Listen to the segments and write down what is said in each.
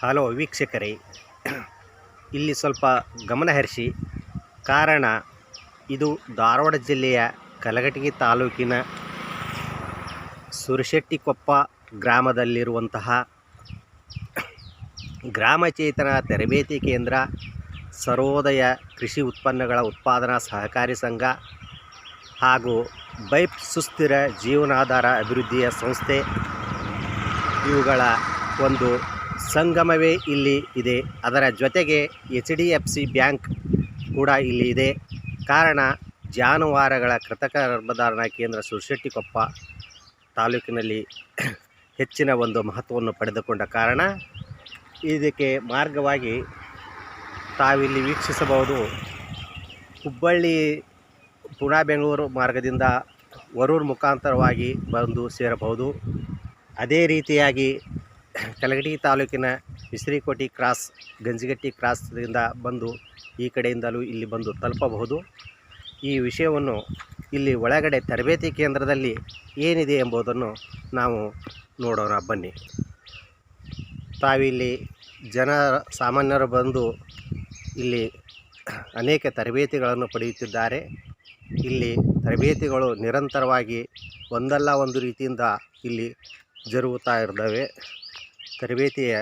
Hello ವೀಕ್ಷಕರೇ, ಇಲ್ಲಿ ಸ್ವಲ್ಪ ಗಮನಹರಿಸಿ. ಕಾರಣ ಇದು ಧಾರವಾಡ ಜಿಲ್ಲೆಯ ಕಲಘಟಗಿ ತಾಲೂಕಿನ ಸುರಶೆಟ್ಟಿಕೊಪ್ಪ ಗ್ರಾಮದಲ್ಲಿರುವಂತಹ ಗ್ರಾಮ ಚೇತನ ತರಬೇತಿ ಕೇಂದ್ರ, ಸರ್ವೋದಯ ಕೃಷಿ ಉತ್ಪನ್ನಗಳ ಉತ್ಪಾದನಾ ಸಹಕಾರಿ ಸಂಘ ಹಾಗೂ ಬೈಪ್ ಸುಸ್ಥಿರ ಜೀವನಾಧಾರ ಅಭಿವೃದ್ಧಿಯ ಸಂಸ್ಥೆ ಇವುಗಳ ಒಂದು ಸಂಗಮವೇ ಇಲ್ಲಿ ಇದೆ. ಅದರ ಜೊತೆಗೆ HDFC ಬ್ಯಾಂಕ್ ಕೂಡ ಇಲ್ಲಿ ಇದೆ. ಕಾರಣ ಜಾನುವಾರುಗಳ ಕೃತಕ ಗರ್ಭಧಾರಣಾ ಕೇಂದ್ರ ಸುರಶೆಟ್ಟಿಕೊಪ್ಪ ತಾಲೂಕಿನಲ್ಲಿ ಹೆಚ್ಚಿನ ಒಂದು ಮಹತ್ವವನ್ನು ಪಡೆದುಕೊಂಡ ಕಾರಣ ಇದಕ್ಕೆ ಮಾರ್ಗವಾಗಿ ತಾವಿಲ್ಲಿ ವೀಕ್ಷಿಸಬಹುದು. ಹುಬ್ಬಳ್ಳಿ ಪುಣೆ ಬೆಂಗಳೂರು ಮಾರ್ಗದಿಂದ ವರೂರು ಮುಖಾಂತರವಾಗಿ ಬಂದು ಸೇರಬಹುದು. ಅದೇ ರೀತಿಯಾಗಿ ಕಲಘಟಗಿ ತಾಲೂಕಿನ ವಿಶ್ರೀಕೋಟಿ ಕ್ರಾಸ್, ಗಂಜಿಗಟ್ಟಿ ಕ್ರಾಸ್ದಿಂದ ಬಂದು ಈ ಕಡೆಯಿಂದಲೂ ಇಲ್ಲಿ ಬಂದು ತಲುಪಬಹುದು. ಈ ವಿಷಯವನ್ನು ಇಲ್ಲಿ ಒಳಗಡೆ ತರಬೇತಿ ಕೇಂದ್ರದಲ್ಲಿ ಏನಿದೆ ಎಂಬುದನ್ನು ನಾವು ನೋಡೋಣ ಬನ್ನಿ. ತಾವಿಲ್ಲಿ ಸಾಮಾನ್ಯರು ಬಂದು ಇಲ್ಲಿ ಅನೇಕ ತರಬೇತಿಗಳನ್ನು ಪಡೆಯುತ್ತಿದ್ದಾರೆ. ಇಲ್ಲಿ ತರಬೇತಿಗಳು ನಿರಂತರವಾಗಿ ಒಂದಲ್ಲ ಒಂದು ರೀತಿಯಿಂದ ಇಲ್ಲಿ ಜರುಗುತ್ತಾ ಇರ್ತವೆ. ತರಬೇತಿಯ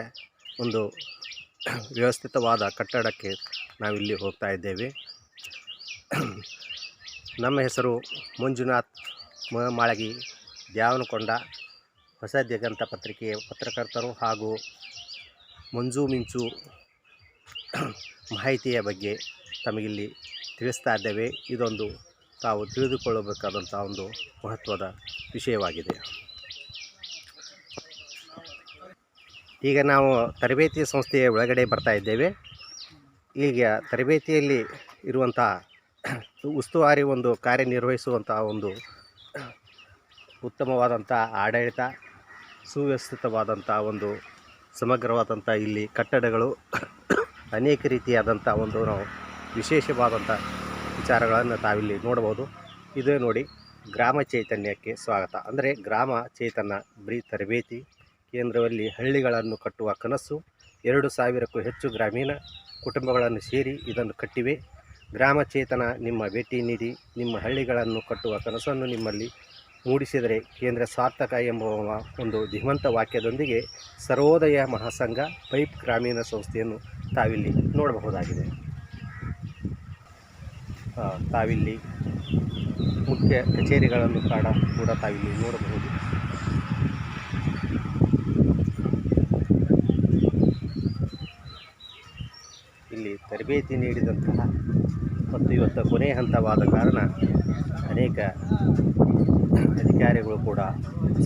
ಒಂದು ವ್ಯವಸ್ಥಿತವಾದ ಕಟ್ಟಡಕ್ಕೆ ನಾವಿಲ್ಲಿ ಹೋಗ್ತಾ ಇದ್ದೇವೆ. ನಮ್ಮ ಹೆಸರು ಮಂಜುನಾಥ್ ಮಾಳಗಿ, ದ್ಯಾವನಕೊಂಡ, ಹೊಸ ದಿಗಂತ ಪತ್ರಿಕೆಯ ಪತ್ರಕರ್ತರು ಹಾಗೂ ಮಂಜು ಮಿಂಚು ಮಾಹಿತಿಯ ಬಗ್ಗೆ ತಮಗಿಲ್ಲಿ ತಿಳಿಸ್ತಾ ಇದ್ದೇವೆ. ಇದೊಂದು ತಾವು ತಿಳಿದುಕೊಳ್ಳಬೇಕಾದಂಥ ಒಂದು ಮಹತ್ವದ ವಿಷಯವಾಗಿದೆ. ಈಗ ನಾವು ತರಬೇತಿ ಸಂಸ್ಥೆಯ ಒಳಗಡೆ ಬರ್ತಾ ಇದ್ದೇವೆ. ಈಗ ತರಬೇತಿಯಲ್ಲಿ ಇರುವಂಥ ಉಸ್ತುವಾರಿ ಒಂದು ಕಾರ್ಯನಿರ್ವಹಿಸುವಂಥ ಒಂದು ಉತ್ತಮವಾದಂಥ ಆಡಳಿತ, ಸುವ್ಯವಸ್ಥಿತವಾದಂಥ ಒಂದು ಸಮಗ್ರವಾದಂಥ ಇಲ್ಲಿ ಕಟ್ಟಡಗಳು, ಅನೇಕ ರೀತಿಯಾದಂಥ ಒಂದು ನಾವು ವಿಶೇಷವಾದಂಥ ವಿಚಾರಗಳನ್ನು ತಾವಿಲ್ಲಿ ನೋಡ್ಬೋದು. ಇದೇ ನೋಡಿ, ಗ್ರಾಮ ಚೈತನ್ಯಕ್ಕೆ ಸ್ವಾಗತ. ಅಂದರೆ ಗ್ರಾಮ ಚೈತನ್ಯ ಬರೀ ತರಬೇತಿ ಕೇಂದ್ರದಲ್ಲಿ ಹಳ್ಳಿಗಳನ್ನು ಕಟ್ಟುವ ಕನಸು 2,000ಕ್ಕೂ ಹೆಚ್ಚು ಗ್ರಾಮೀಣ ಕುಟುಂಬಗಳನ್ನು ಸೇರಿ ಇದನ್ನು ಕಟ್ಟಿವೆ. ಗ್ರಾಮ ಚೇತನ ನಿಮ್ಮ ಭೇಟಿ ನೀಡಿ ನಿಮ್ಮ ಹಳ್ಳಿಗಳನ್ನು ಕಟ್ಟುವ ಕನಸನ್ನು ನಿಮ್ಮಲ್ಲಿ ಮೂಡಿಸಿದರೆ ಕೇಂದ್ರ ಸಾರ್ಥಕ ಎಂಬ ಒಂದು ಧೀಮಂತ ವಾಕ್ಯದೊಂದಿಗೆ ಸರ್ವೋದಯ ಮಹಾಸಂಘ ಪೈಪ್ ಗ್ರಾಮೀಣ ಸಂಸ್ಥೆಯನ್ನು ತಾವಿಲ್ಲಿ ನೋಡಬಹುದಾಗಿದೆ. ತಾವಿಲ್ಲಿ ಮುಖ್ಯ ಕಚೇರಿಗಳನ್ನು ಕೂಡ ತಾವಿಲ್ಲಿ ನೋಡಬಹುದು. ಇಲ್ಲಿ ತರಬೇತಿ ನೀಡಿದಂತಹ ಮತ್ತು ಇವತ್ತು ಕೊನೆಯ ಹಂತವಾದ ಕಾರಣ ಅನೇಕ ಅಧಿಕಾರಿಗಳು ಕೂಡ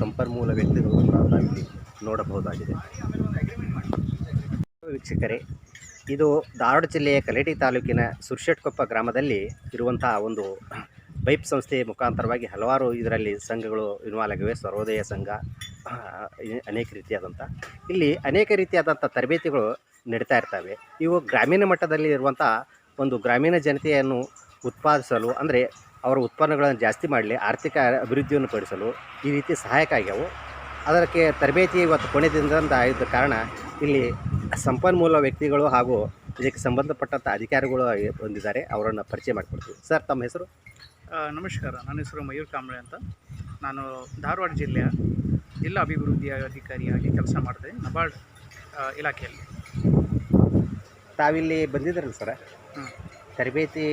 ಸಂಪನ್ಮೂಲ ವ್ಯಕ್ತಿಗಳು ಕೂಡ ನಾವಿಲ್ಲಿ ನೋಡಬಹುದಾಗಿದೆ. ವೀಕ್ಷಕರೇ, ಇದು ಧಾರವಾಡ ಜಿಲ್ಲೆಯ ಕಲಘಟಗಿ ತಾಲೂಕಿನ ಸುರಶೆಟ್ಟಿಕೊಪ್ಪ ಗ್ರಾಮದಲ್ಲಿ ಇರುವಂತಹ ಒಂದು ಬೈಪ್ ಸಂಸ್ಥೆಯ ಮುಖಾಂತರವಾಗಿ ಹಲವಾರು ಇದರಲ್ಲಿ ಸಂಘಗಳು ಇನ್ವಾಲ್ವ್ ಆಗಿವೆ. ಸರ್ವೋದಯ ಸಂಘ, ಅನೇಕ ರೀತಿಯಾದಂಥ ಇಲ್ಲಿ ಅನೇಕ ರೀತಿಯಾದಂಥ ತರಬೇತಿಗಳು ನಡೀತಾ ಇರ್ತವೆ. ಇವು ಗ್ರಾಮೀಣ ಮಟ್ಟದಲ್ಲಿ ಇರುವಂಥ ಒಂದು ಗ್ರಾಮೀಣ ಜನತೆಯನ್ನು ಉತ್ಪಾದಿಸಲು, ಅಂದರೆ ಅವರ ಉತ್ಪನ್ನಗಳನ್ನು ಜಾಸ್ತಿ ಮಾಡಲಿ, ಆರ್ಥಿಕ ಅಭಿವೃದ್ಧಿಯನ್ನು ಪಡಿಸಲು ಈ ರೀತಿ ಸಹಾಯಕ ಆಗ್ಯಾವು. ಅದಕ್ಕೆ ತರಬೇತಿ ಇವತ್ತು ಕೊನೆ ದಿನದಿಂದ ಇದ್ದ ಕಾರಣ ಇಲ್ಲಿ ಸಂಪನ್ಮೂಲ ವ್ಯಕ್ತಿಗಳು ಹಾಗೂ ಇದಕ್ಕೆ ಸಂಬಂಧಪಟ್ಟಂಥ ಅಧಿಕಾರಿಗಳು ಬಂದಿದ್ದಾರೆ. ಅವರನ್ನು ಪರಿಚಯ ಮಾಡಿಕೊಡ್ತೀವಿ. ಸರ್, ತಮ್ಮ ಹೆಸರು? ನಮಸ್ಕಾರ, ನನ್ನ ಹೆಸರು ಮಯೂರ್ ಕಾಂಬ್ಳೆ ಅಂತ. ನಾನು ಧಾರವಾಡ ಜಿಲ್ಲೆಯ ಜಿಲ್ಲಾ ಅಭಿವೃದ್ಧಿ ಅಧಿಕಾರಿಯಾಗಿ ಕೆಲಸ ಮಾಡ್ತೇನೆ, ನಬಾರ್ಡ್ ಇಲಾಖೆಯಲ್ಲಿ. ತಾವಿಲ್ಲಿ ಬಂದಿದ್ರಲ್ಲ ಸರ, ತರಬೇತಿ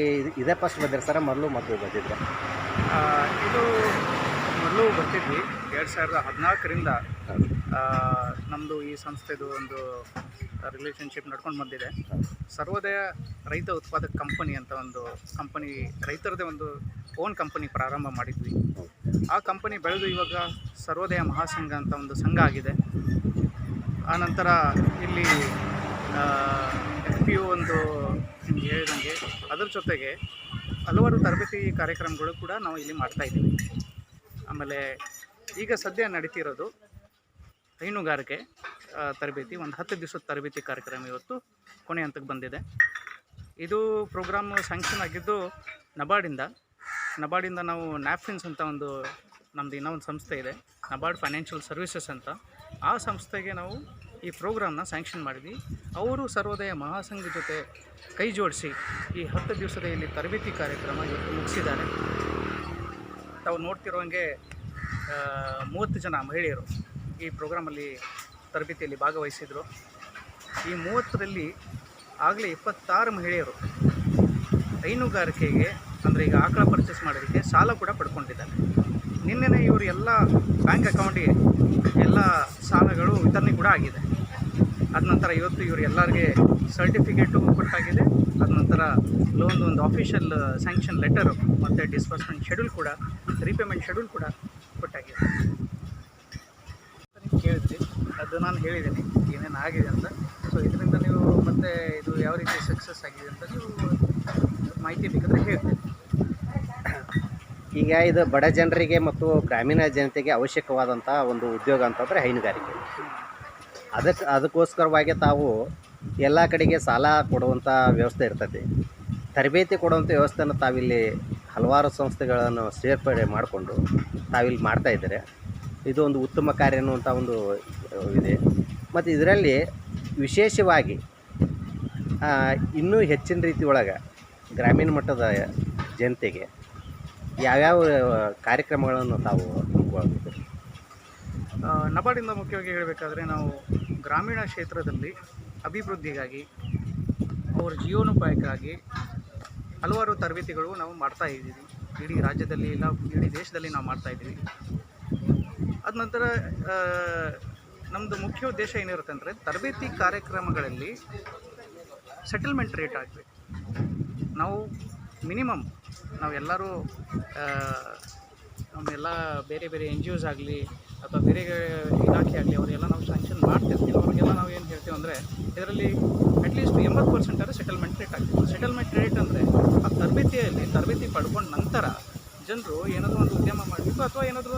ಇದೇ ಫಸ್ಟ್ ಬಂದಿರಿ ಸರ? ಮೊದಲು ಬಂದಿದ್ರೆ? ಇದು ಮೊದಲು ಬರ್ತಿದ್ವಿ 2014ರಿಂದ. ನಮ್ಮದು ಈ ಸಂಸ್ಥೆದು ಒಂದು ರಿಲೇಷನ್ಶಿಪ್ ನಡ್ಕೊಂಡು ಬಂದಿದೆ. ಸರ್ವೋದಯ ರೈತ ಉತ್ಪಾದಕ ಕಂಪನಿ ಅಂತ ಒಂದು ಕಂಪನಿ, ರೈತರದೇ ಒಂದು ಓನ್ ಕಂಪನಿ ಪ್ರಾರಂಭ ಮಾಡಿದ್ವಿ. ಆ ಕಂಪನಿ ಬೆಳೆದು ಇವಾಗ ಸರ್ವೋದಯ ಮಹಾಸಂಘ ಅಂತ ಒಂದು ಸಂಘ ಆಗಿದೆ. ಆನಂತರ ಇಲ್ಲಿ FPO ಒಂದು ಹೇಳಿದಂಗೆ ಅದರ ಜೊತೆಗೆ ಹಲವಾರು ತರಬೇತಿ ಕಾರ್ಯಕ್ರಮಗಳು ಕೂಡ ನಾವು ಇಲ್ಲಿ ಮಾಡ್ತಾಯಿದ್ದೀವಿ. ಆಮೇಲೆ ಈಗ ಸದ್ಯ ನಡೀತಿರೋದು ಹೈನುಗಾರಿಕೆ ತರಬೇತಿ, ಒಂದು 10 ದಿವಸದ ತರಬೇತಿ ಕಾರ್ಯಕ್ರಮ ಇವತ್ತು ಕೊನೆ ಹಂತಕ್ಕೆ ಬಂದಿದೆ. ಇದು ಪ್ರೋಗ್ರಾಮ್ ಸ್ಯಾಂಕ್ಷನ್ ಆಗಿದ್ದು ನಬಾರ್ಡಿಂದ ನಾವು ನ್ಯಾಪ್ಕಿನ್ಸ್ ಅಂತ ಒಂದು ನಮ್ಮದು ಇನ್ನೊಂದು ಸಂಸ್ಥೆ ಇದೆ, ನಬಾರ್ಡ್ ಫೈನಾನ್ಷಿಯಲ್ ಸರ್ವಿಸಸ್ ಅಂತ. ಆ ಸಂಸ್ಥೆಗೆ ನಾವು ಈ ಪ್ರೋಗ್ರಾಮ್ನ ಸ್ಯಾಂಕ್ಷನ್ ಮಾಡಿದ್ವಿ. ಅವರು ಸರ್ವೋದಯ ಮಹಾಸಂಘ ಜೊತೆ ಕೈ ಜೋಡಿಸಿ ಈ 10 ದಿವಸದ ಇಲ್ಲಿ ತರಬೇತಿ ಕಾರ್ಯಕ್ರಮ ಇವತ್ತು ಮುಗಿಸಿದ್ದಾರೆ. ತಾವು ನೋಡ್ತಿರುವಂಗೆ 30 ಜನ ಮಹಿಳೆಯರು ಈ ಪ್ರೋಗ್ರಾಮಲ್ಲಿ ತರಬೇತಿಯಲ್ಲಿ ಭಾಗವಹಿಸಿದರು. ಈ 30ರಲ್ಲಿ ಆಗಲೇ 26 ಮಹಿಳೆಯರು ಹೈನುಗಾರಿಕೆಗೆ ಅಂದರೆ ಈಗ ಆಕಳ ಪರ್ಚೇಸ್ ಮಾಡೋದಕ್ಕೆ ಸಾಲ ಕೂಡ ಪಡ್ಕೊಂಡಿದ್ದಾರೆ. ನಿನ್ನೆನೇ ಇವರು ಎಲ್ಲ ಬ್ಯಾಂಕ್ ಅಕೌಂಟಿಗೆ ಎಲ್ಲ ಸಾಲಗಳು ವಿತರಣೆ ಕೂಡ ಆಗಿದೆ. ಅದ ನಂತರ ಇವತ್ತು ಇವರು ಎಲ್ಲರಿಗೆ ಸರ್ಟಿಫಿಕೇಟು ಕೊಟ್ಟಾಗಿದೆ. ಅದ ನಂತರ ಲೋನ್ ಒಂದು ಆಫಿಷಿಯಲ್ ಸ್ಯಾಂಕ್ಷನ್ ಲೆಟರು ಮತ್ತು ಡಿಸ್ಬರ್ಸ್ಮೆಂಟ್ ಶೆಡ್ಯೂಲ್ ಕೂಡ, ರೀಪೇಮೆಂಟ್ ಶೆಡ್ಯೂಲ್ ಕೂಡ ಕೊಟ್ಟಾಗಿದೆ. ನೀವು ಕೇಳಿದ್ರಿ, ಅದು ನಾನು ಹೇಳಿದ್ದೀನಿ ಏನೇನು ಆಗಿದೆ ಅಂತ. ಸೊ ಇದರಿಂದ ನೀವು ಮತ್ತೆ ಇದು ಯಾವ ರೀತಿ ಸಕ್ಸಸ್ ಆಗಿದೆ ಅಂತ ನೀವು ಮಾಹಿತಿ ಬೇಕಾದರೆ ಹೇಳ್ತೀನಿ. ಈಗ ಇದು ಬಡ ಜನರಿಗೆ ಮತ್ತು ಗ್ರಾಮೀಣ ಜನತೆಗೆ ಅವಶ್ಯಕವಾದಂಥ ಒಂದು ಉದ್ಯೋಗ ಅಂತಂದರೆ ಹೈನುಗಾರಿಕೆ. ಅದಕ್ಕೋಸ್ಕರವಾಗಿ ತಾವು ಎಲ್ಲ ಕಡೆಗೆ ಸಾಲ ಕೊಡುವಂಥ ವ್ಯವಸ್ಥೆ ಇರ್ತದೆ. ತರಬೇತಿ ಕೊಡುವಂಥ ವ್ಯವಸ್ಥೆನ ತಾವಿಲ್ಲಿ ಹಲವಾರು ಸಂಸ್ಥೆಗಳನ್ನು ಸೇರ್ಪಡೆ ಮಾಡಿಕೊಂಡು ತಾವಿಲ್ಲಿ ಮಾಡ್ತಾಯಿದ್ದಾರೆ. ಇದು ಒಂದು ಉತ್ತಮ ಕಾರ್ಯ ಅನ್ನುವಂಥ ಒಂದು ಇದೆ. ಮತ್ತು ಇದರಲ್ಲಿ ವಿಶೇಷವಾಗಿ ಇನ್ನೂ ಹೆಚ್ಚಿನ ರೀತಿ ಒಳಗೆ ಗ್ರಾಮೀಣ ಮಟ್ಟದ ಜನತೆಗೆ ಯಾವ್ಯಾವ ಕಾರ್ಯಕ್ರಮಗಳನ್ನು ತಾವು ಹಮ್ಮಿಕೊಳ್ಳಬೇಕು? ನಬಾರ್ಡಿಂದ ಮುಖ್ಯವಾಗಿ ಹೇಳಬೇಕಾದ್ರೆ ನಾವು ಗ್ರಾಮೀಣ ಕ್ಷೇತ್ರದಲ್ಲಿ ಅಭಿವೃದ್ಧಿಗಾಗಿ, ಅವರ ಜೀವನೋಪಾಯಕ್ಕಾಗಿ ಹಲವಾರು ತರಬೇತಿಗಳು ನಾವು ಮಾಡ್ತಾ ಇದ್ದೀವಿ. ಇಡೀ ರಾಜ್ಯದಲ್ಲಿ ಇಲ್ಲ, ಇಡೀ ದೇಶದಲ್ಲಿ ನಾವು ಮಾಡ್ತಾಯಿದ್ದೀವಿ. ಅದ ನಂತರ ನಮ್ಮದು ಮುಖ್ಯ ಉದ್ದೇಶ ಏನಿರುತ್ತೆ ಅಂದರೆ ತರಬೇತಿ ಕಾರ್ಯಕ್ರಮಗಳಲ್ಲಿ ಸೆಟಲ್ಮೆಂಟ್ ರೇಟ್ ಆಗಬೇಕು. ನಾವು ಮಿನಿಮಮ್ ನಾವೆಲ್ಲರೂ ನಮ್ಮೆಲ್ಲ ಬೇರೆ ಬೇರೆ NGOs ಆಗಲಿ ಅಥವಾ ಬೇರೆ ಇಲಾಖೆ ಆಗಲಿ ಅವರೆಲ್ಲ ನಾವು ಸ್ಯಾಂಕ್ಷನ್ ಮಾಡ್ತಿರ್ತೀವಿ. ಅವ್ರಿಗೆಲ್ಲ ನಾವು ಏನು ಹೇಳ್ತೀವಿ ಅಂದರೆ ಇದರಲ್ಲಿ ಅಟ್ಲೀಸ್ಟ್ 80% ಸೆಟಲ್ಮೆಂಟ್ ರೇಟ್ ಆಗ್ತೀವಿ. ಸೆಟಲ್ಮೆಂಟ್ ರೇಟ್ ಅಂದರೆ ಆ ತರಬೇತಿ ಪಡ್ಕೊಂಡ ನಂತರ ಜನರು ಏನಾದರೂ ಒಂದು ಉದ್ಯಮ ಮಾಡಬೇಕು ಅಥವಾ ಏನಾದರೂ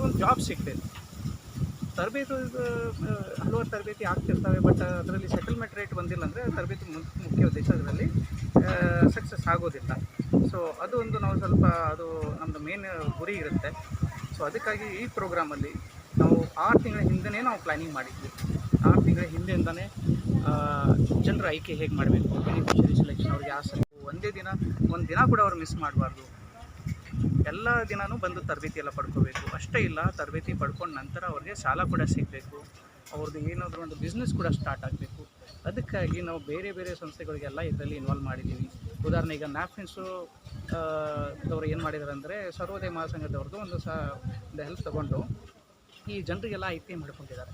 ಒಂದು ಜಾಬ್ ಸಿಗಬೇಕು. ಹಲವಾರು ತರಬೇತಿ ಆಗ್ತಿರ್ತವೆ, ಬಟ್ ಅದರಲ್ಲಿ ಸೆಟಲ್ಮೆಂಟ್ ರೇಟ್ ಬಂದಿಲ್ಲ ಅಂದರೆ ತರಬೇತಿ ಮುಖ್ಯ ಉದ್ದೇಶ ಅದರಲ್ಲಿ ಸಕ್ಸಸ್ ಆಗೋದಿಲ್ಲ. ಸೊ ಅದು ಒಂದು ನಾವು ಸ್ವಲ್ಪ ಅದು ನಮ್ಮದು ಮೇನ್ ಗುರಿ ಇರುತ್ತೆ. ಸೊ ಅದಕ್ಕಾಗಿ ಈ ಪ್ರೋಗ್ರಾಮಲ್ಲಿ ನಾವು 6 ತಿಂಗಳ ಹಿಂದೆಯೇ ನಾವು ಪ್ಲ್ಯಾನಿಂಗ್ ಮಾಡಿದ್ವಿ. 6 ತಿಂಗಳ ಹಿಂದೆಯಿಂದನೇ ಜನರ ಆಯ್ಕೆ ಹೇಗೆ ಮಾಡಬೇಕು, ಬೆನಿಫಿಷರಿ ಸೆಲೆಕ್ಷನ್, ಅವ್ರಿಗೆ ಆಸಕ್ತಿ ಒಂದು ದಿನ ಕೂಡ ಅವ್ರು ಮಿಸ್ ಮಾಡಬಾರ್ದು. ಎಲ್ಲ ದಿನವೂ ಬಂದು ತರಬೇತಿ ಎಲ್ಲ ಪಡ್ಕೋಬೇಕು. ಅಷ್ಟೇ ಇಲ್ಲ, ತರಬೇತಿ ಪಡ್ಕೊಂಡ ನಂತರ ಅವ್ರಿಗೆ ಸಾಲ ಕೂಡ ಸಿಗಬೇಕು. ಅವ್ರದ್ದು ಏನಾದರೂ ಒಂದು ಬಿಸ್ನೆಸ್ ಕೂಡ ಸ್ಟಾರ್ಟ್ ಆಗಬೇಕು. ಅದಕ್ಕಾಗಿ ನಾವು ಬೇರೆ ಬೇರೆ ಸಂಸ್ಥೆಗಳಿಗೆಲ್ಲ ಇದರಲ್ಲಿ ಇನ್ವಾಲ್ವ್ ಮಾಡಿದ್ದೀವಿ. ಉದಾಹರಣೆ ಈಗ ನ್ಯಾಪ್ಕಿನ್ಸು ಅವರು ಏನು ಮಾಡಿದ್ದಾರೆ ಅಂದರೆ ಸರ್ವೋದಯ ಮಹಾಸಂಘದವ್ರದ್ದು ಒಂದು ಹೆಲ್ಪ್ ತೊಗೊಂಡು ಈ ಜನರಿಗೆಲ್ಲ ಐತಿ ಮಾಡ್ಕೊಂಡಿದ್ದಾರೆ.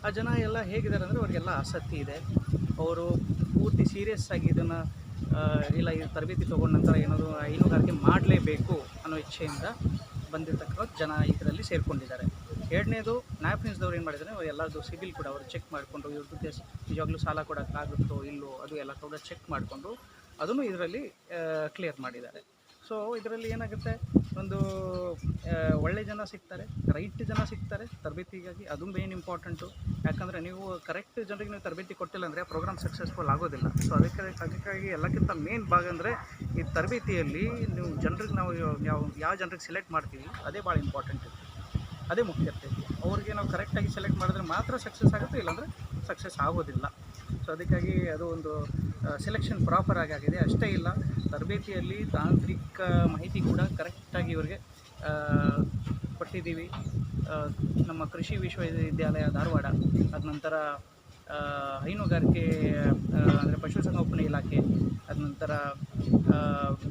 ಆ ಜನ ಎಲ್ಲ ಹೇಗಿದ್ದಾರೆ ಅಂದರೆ ಅವರಿಗೆಲ್ಲ ಆಸಕ್ತಿ ಇದೆ. ಅವರು ಪೂರ್ತಿ ಸೀರಿಯಸ್ ಆಗಿ ಇದನ್ನು ಇಲ್ಲ ಈ ತರಬೇತಿ ತೊಗೊಂಡ ನಂತರ ಏನಾದರೂ ಹೈನುಗಾರಿಕೆ ಮಾಡಲೇಬೇಕು ಅನ್ನೋ ಇಚ್ಛೆಯಿಂದ ಬಂದಿರತಕ್ಕ ಜನ ಇದರಲ್ಲಿ ಸೇರಿಕೊಂಡಿದ್ದಾರೆ. ಎರಡನೇದು ನ್ಯಾಪ್ಕಿನ್ಸ್ದವ್ರು ಏನು ಮಾಡಿದ್ದಾರೆ, ಎಲ್ಲರದ್ದು ಸಿಬಿಲ್ ಕೂಡ ಅವರು ಚೆಕ್ ಮಾಡಿಕೊಂಡು ಇವ್ರದ್ದು ನಿಜವಾಗ್ಲೂ ಸಾಲ ಕೊಡೋಕ್ಕಾಗುತ್ತೋ ಇಲ್ಲೋ ಅದು ಎಲ್ಲ ಕೂಡ ಚೆಕ್ ಮಾಡಿಕೊಂಡು ಅದನ್ನು ಇದರಲ್ಲಿ ಕ್ಲಿಯರ್ ಮಾಡಿದ್ದಾರೆ. ಸೊ ಇದರಲ್ಲಿ ಏನಾಗುತ್ತೆ, ಒಂದು ಒಳ್ಳೆ ಜನ ಸಿಗ್ತಾರೆ, ರೈಟ್ ಜನ ಸಿಗ್ತಾರೆ ತರಬೇತಿಗಾಗಿ. ಅದು ಮೇನ್ ಇಂಪಾರ್ಟೆಂಟು. ಯಾಕಂದರೆ ನೀವು ಕರೆಕ್ಟ್ ಜನರಿಗೆ ನೀವು ತರಬೇತಿ ಕೊಟ್ಟಿಲ್ಲ ಅಂದರೆ ಪ್ರೋಗ್ರಾಮ್ ಸಕ್ಸಸ್ಫುಲ್ ಆಗೋದಿಲ್ಲ. ಸೊ ಅದಕ್ಕಾಗಿ ಎಲ್ಲಕ್ಕಿಂತ ಮೇನ್ ಭಾಗ ಅಂದರೆ ಈ ತರಬೇತಿಯಲ್ಲಿ ನೀವು ಜನರಿಗೆ ನಾವು ಯಾವ ಜನರಿಗೆ ಸೆಲೆಕ್ಟ್ ಮಾಡ್ತೀವಿ ಅದೇ ಭಾಳ ಇಂಪಾರ್ಟೆಂಟ್ ಇತ್ತು, ಅದೇ ಮುಖ್ಯ ಇರ್ತೈತಿ. ಅವ್ರಿಗೆ ನಾವು ಕರೆಕ್ಟಾಗಿ ಸೆಲೆಕ್ಟ್ ಮಾಡಿದ್ರೆ ಮಾತ್ರ ಸಕ್ಸಸ್ ಆಗುತ್ತೆ, ಇಲ್ಲಾಂದರೆ ಸಕ್ಸಸ್ ಆಗೋದಿಲ್ಲ. ಸೊ ಅದಕ್ಕಾಗಿ ಅದು ಒಂದು ಸೆಲೆಕ್ಷನ್ ಪ್ರಾಪರ್ ಆಗಿದೆ. ಅಷ್ಟೇ ಇಲ್ಲ, ತರಬೇತಿಯಲ್ಲಿ ತಾಂತ್ರಿಕ ಮಾಹಿತಿ ಕೂಡ ಕರೆಕ್ಟಾಗಿ ಇವರಿಗೆ ಕೊಟ್ಟಿದ್ದೀವಿ. ನಮ್ಮ ಕೃಷಿ ವಿಶ್ವವಿದ್ಯಾಲಯ ಧಾರವಾಡ, ಅದ ನಂತರ ಹೈನುಗಾರಿಕೆ ಅಂದರೆ ಪಶುಸಂಗೋಪನೆ ಇಲಾಖೆ, ಅದ ನಂತರ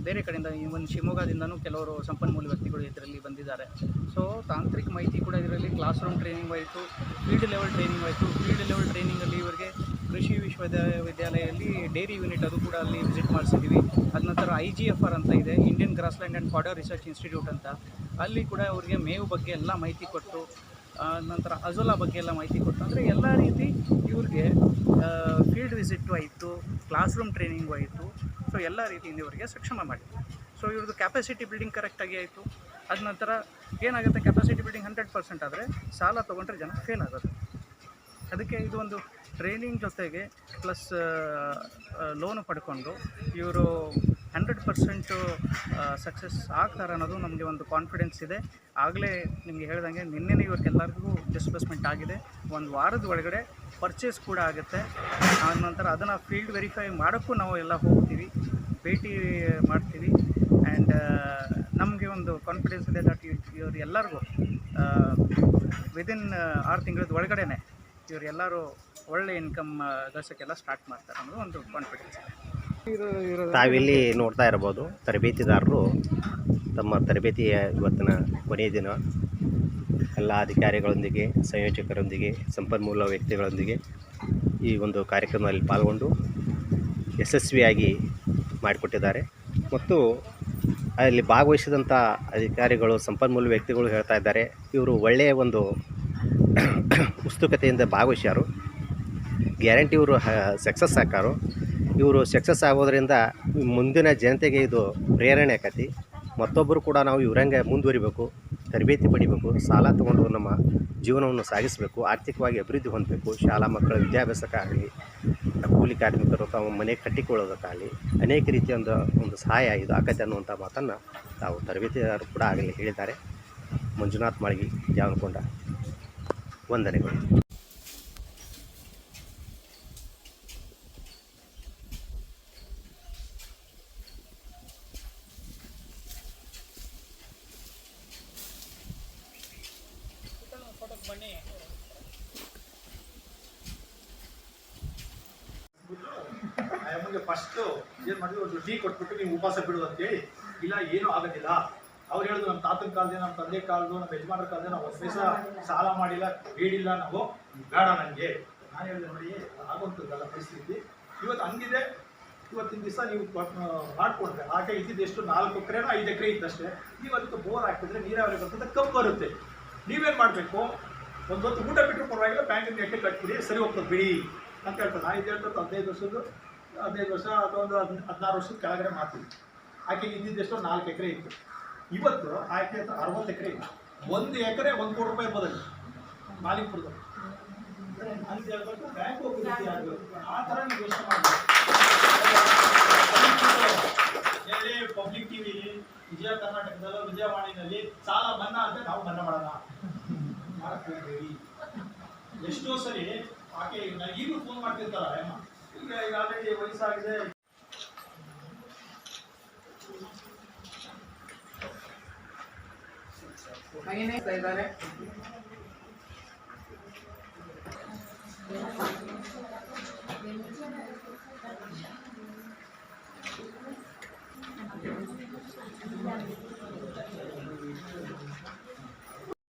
ಬೇರೆ ಕಡೆಯಿಂದ ಇವನ್ ಶಿವಮೊಗ್ಗದಿಂದನೂ ಕೆಲವರು ಸಂಪನ್ಮೂಲ ವ್ಯಕ್ತಿಗಳು ಇದರಲ್ಲಿ ಬಂದಿದ್ದಾರೆ. ಸೊ ತಾಂತ್ರಿಕ ಮಾಹಿತಿ ಕೂಡ ಇದರಲ್ಲಿ ಕ್ಲಾಸ್ ರೂಮ್ ಟ್ರೈನಿಂಗ್ ಆಯಿತು, ಫೀಲ್ಡ್ ಲೆವೆಲ್ ಟ್ರೈನಿಂಗ್ ಆಯಿತು. ಫೀಲ್ಡ್ ಲೆವೆಲ್ ಟ್ರೈನಿಂಗಲ್ಲಿ ಇವರಿಗೆ ಕೃಷಿ ವಿಶ್ವವಿದ್ಯಾಲಯದಲ್ಲಿ ಡೈರಿ ಯೂನಿಟ್ ಅದು ಕೂಡ ಅಲ್ಲಿ ವಿಸಿಟ್ ಮಾಡಿಸಿದ್ದೀವಿ. ಅದ ನಂತರ IGFR ಅಂತ ಇದೆ, Indian grassland and fodder research institute ಅಂತ, ಅಲ್ಲಿ ಕೂಡ ಅವರಿಗೆ ಮೇವು ಬಗ್ಗೆ ಎಲ್ಲ ಮಾಹಿತಿ ಕೊಟ್ಟು, ನಂತರ ಅಜೋಲಾ ಬಗ್ಗೆ ಎಲ್ಲ ಮಾಹಿತಿ ಕೊಟ್ಟು, ಅಂದರೆ ಎಲ್ಲ ರೀತಿ ಇವ್ರಿಗೆ ಫೀಲ್ಡ್ ವಿಸಿಟ್ಟು ಆಯಿತು, ಕ್ಲಾಸ್ ರೂಮ್ ಟ್ರೈನಿಂಗು ಆಯಿತು. ಸೊ ಎಲ್ಲ ರೀತಿಯಿಂದ ಇವರಿಗೆ ಸಕ್ಷಮ ಮಾಡಿದ್ವಿ. ಸೊ ಇವ್ರದ್ದು ಕ್ಯಾಪಾಸಿಟಿ ಬಿಲ್ಡಿಂಗ್ ಕರೆಕ್ಟಾಗಿ ಆಯಿತು. ಅದ ನಂತರ ಏನಾಗುತ್ತೆ, ಕ್ಯಾಪಾಸಿಟಿ ಬಿಲ್ಡಿಂಗ್ 100% ಆದರೆ ಸಾಲ ತೊಗೊಂಡ್ರೆ ಜನ ಫೇಲ್ ಆಗೋದು. ಅದಕ್ಕೆ ಇದು ಒಂದು ಟ್ರೈನಿಂಗ್ ಜೊತೆಗೆ ಪ್ಲಸ್ ಲೋನು ಪಡ್ಕೊಂಡು ಇವರು 100% ಸಕ್ಸಸ್ ಆಗ್ತಾರೆ ಅನ್ನೋದು ನಮಗೆ ಒಂದು ಕಾನ್ಫಿಡೆನ್ಸ್ ಇದೆ. ಆಗಲೇ ನಿಮಗೆ ಹೇಳ್ದಂಗೆ ನಿನ್ನೆನೇ ಇವ್ರಿಗೆಲ್ಲರಿಗೂ ಡಿಸ್ಬರ್ಸ್ಮೆಂಟ್ ಆಗಿದೆ. ಒಂದು ವಾರದ ಒಳಗಡೆ ಪರ್ಚೇಸ್ ಕೂಡ ಆಗುತ್ತೆ. ಆನಂತರ ಅದನ್ನು ಫೀಲ್ಡ್ ವೆರಿಫೈ ಮಾಡೋಕ್ಕೂ ನಾವು ಎಲ್ಲ ಹೋಗ್ತೀವಿ, ಭೇಟಿ ಮಾಡ್ತೀವಿ. ಆ್ಯಂಡ್ ನಮಗೆ ಒಂದು ಕಾನ್ಫಿಡೆನ್ಸ್ ಇದೆ ದಟ್ ಇವ್ರು ಎಲ್ಲರಿಗೂ ವಿದಿನ್ 6 ತಿಂಗಳದ ಒಳಗಡೆ ಇವರೆಲ್ಲರೂ ಒಳ್ಳೆ ಇನ್ಕಮ್ ಗಳಿಸೋಕ್ಕೆಲ್ಲ ಸ್ಟಾರ್ಟ್ ಮಾಡ್ತಾರೆ ಅನ್ನೋದು ಒಂದು ಕಾನ್ಫಿಡೆನ್ಸ್ ಇದೆ. ತಾವಿಲ್ಲಿ ನೋಡ್ತಾ ಇರ್ಬೋದು, ತರಬೇತಿದಾರರು ತಮ್ಮ ತರಬೇತಿಯ ಇವತ್ತಿನ ಕೊನೆಯ ದಿನ ಎಲ್ಲ ಅಧಿಕಾರಿಗಳೊಂದಿಗೆ, ಸಂಯೋಜಕರೊಂದಿಗೆ, ಸಂಪನ್ಮೂಲ ವ್ಯಕ್ತಿಗಳೊಂದಿಗೆ ಈ ಒಂದು ಕಾರ್ಯಕ್ರಮದಲ್ಲಿ ಪಾಲ್ಗೊಂಡು ಯಶಸ್ವಿಯಾಗಿ ಮಾಡಿಕೊಟ್ಟಿದ್ದಾರೆ. ಮತ್ತು ಅಲ್ಲಿ ಭಾಗವಹಿಸಿದಂಥ ಅಧಿಕಾರಿಗಳು, ಸಂಪನ್ಮೂಲ ವ್ಯಕ್ತಿಗಳು ಹೇಳ್ತಾ ಇದ್ದಾರೆ, ಇವರು ಒಳ್ಳೆಯ ಒಂದು ಉತ್ಸುಕತೆಯಿಂದ ಭಾಗವಹಿಸ್ಯಾರು. ಗ್ಯಾರಂಟಿ ಇವರು ಸಕ್ಸಸ್ ಆಕಾರು. ಇವರು ಸಕ್ಸಸ್ ಆಗೋದ್ರಿಂದ ಮುಂದಿನ ಜನತೆಗೆ ಇದು ಪ್ರೇರಣೆ ಆಕತಿ. ಮತ್ತೊಬ್ಬರು ಕೂಡ ನಾವು ಇವರಂಗೆ ಮುಂದುವರಿಬೇಕು, ತರಬೇತಿ ಪಡಿಬೇಕು, ಸಾಲ ತೊಗೊಂಡು ನಮ್ಮ ಜೀವನವನ್ನು ಸಾಗಿಸಬೇಕು, ಆರ್ಥಿಕವಾಗಿ ಅಭಿವೃದ್ಧಿ ಹೊಂದಬೇಕು. ಶಾಲಾ ಮಕ್ಕಳ ವಿದ್ಯಾಭ್ಯಾಸಕ್ಕಾಗಲಿ, ಕೂಲಿ ಕಾರ್ಮಿಕರು ತಮ್ಮ ಮನೆ ಕಟ್ಟಿಕೊಳ್ಳೋದಕ್ಕಾಗಲಿ ಅನೇಕ ರೀತಿಯ ಒಂದು ಸಹಾಯ ಇದು ಆಕತೆ ಅನ್ನುವಂಥ ಮಾತನ್ನು ತಾವು ತರಬೇತಿದಾರರು ಕೂಡ ಆಗಲಿ ಹೇಳಿದ್ದಾರೆ. ಮಂಜುನಾಥ್ ಮಾಳ್ಗಿ, ಜಾವನಕೊಂಡ. ವಂದನೆಗಳು. ನಮಗೆ ಫಸ್ಟು ಏನು ಮಾಡಿದ್ರು, ಒಂದು ಟೀ ಕೊಟ್ಬಿಟ್ಟು ನೀವು ಉಪವಾಸ ಬಿಡು ಅಂತೇಳಿ. ಇಲ್ಲ, ಏನೂ ಆಗೋದಿಲ್ಲ. ಅವ್ರು ಹೇಳಿದ್ರು, ನಮ್ಮ ತಾತನ ಕಾಲದ, ನಮ್ಮ ತಂದೆ ಕಾಲದ್ದು, ನಮ್ಮ ಯಜಮಾನರ ಕಾಲದ ನಾವು ಒಂದು ಪೈಸಾ ಸಾಲ ಮಾಡಿಲ್ಲ, ಬೇಡಿಲ್ಲ, ನಾವು ಬೇಡ ನನಗೆ. ನಾನು ಹೇಳಿದೆ, ನೋಡಿ ಆಗುವಂಥದ್ದಲ್ಲ ಪರಿಸ್ಥಿತಿ. ಇವತ್ತು ಹಂಗಿದೆ. ಇವತ್ತಿನ ದಿವಸ ನೀವು ಮಾಡ್ಕೊಂಡ್ರೆ ಆಕೆ ಇದ್ದಿದ್ದು ಎಷ್ಟು 4 ಎಕರೆನೋ 5 ಎಕರೆ ಇದ್ದಷ್ಟೇ. ನೀವು ಅದಕ್ಕೆ ಬೋರ್ ಹಾಕಿದ್ರೆ ನೀರಾವರಿ ಬರ್ತದೆ, ಕಬ್ಬು ಬರುತ್ತೆ. ನೀವೇನು ಮಾಡಬೇಕು, ಒಂದು ಹೊತ್ತು ಊಟ ಬಿಟ್ಟರು ಪರವಾಗಿಲ್ಲ, ಬ್ಯಾಂಕಿನ ನೆಟ್ಟೆ ಕಟ್ಬಿಡಿ, ಸರಿ ಹೋಗ್ತದೆ ಬಿಡಿ ಅಂತ ಹೇಳ್ತಾರೆ. ನಾನು ಇದು ಹೇಳ್ತದ್ದು 15 ವರ್ಷ ಅಥವಾ ಒಂದು 16 ವರ್ಷದ ಕೆಳಗಡೆ ಮಾಡ್ತೀವಿ. ಆಕೆಗೆ ಇದ್ದಿದ್ದೆಷ್ಟೋ 4 ಎಕರೆ ಇತ್ತು. ಇವತ್ತು ಆಕೆ ಹತ್ರ 60 ಎಕರೆ ಇತ್ತು. 1 ಎಕರೆ 1 ಕೋಟಿ ರೂಪಾಯಿ ಇರ್ಬೋದಲ್ಲಿ ಮಾಲಿಕಪುರದ ಅಂತ ಹೇಳ್ಬೇಕು. ಬ್ಯಾಂಕ್ ಹೋಗಿ ಆ ಥರ ನೀವು ಯೋಚನೆ ಮಾಡಬೇಕು. ಪಬ್ಲಿಕ್ ಟಿವಿ, ವಿಜಯ ಕರ್ನಾಟಕದಲ್ಲೂ, ವಿಜಯವಾಣಿನಲ್ಲಿ ಸಾಲ ಮನ್ನಾ ಅಂತ ನಾವು ಮನ್ನಾ ಮಾಡೋಣ ಮಾಡಕ್ಕೋಗ್ಬೇಡಿ. ಎಷ್ಟೋ ಸರಿ ಆಕೆ ಈಗಲೂ ಫೋನ್ ಮಾಡ್ತಿರ್ತಾರ, ಈಗ ಆಲ್ರೆಡಿ ವಯಸ್ಸಾಗಿದೆ. ಇದ್ದಾರೆ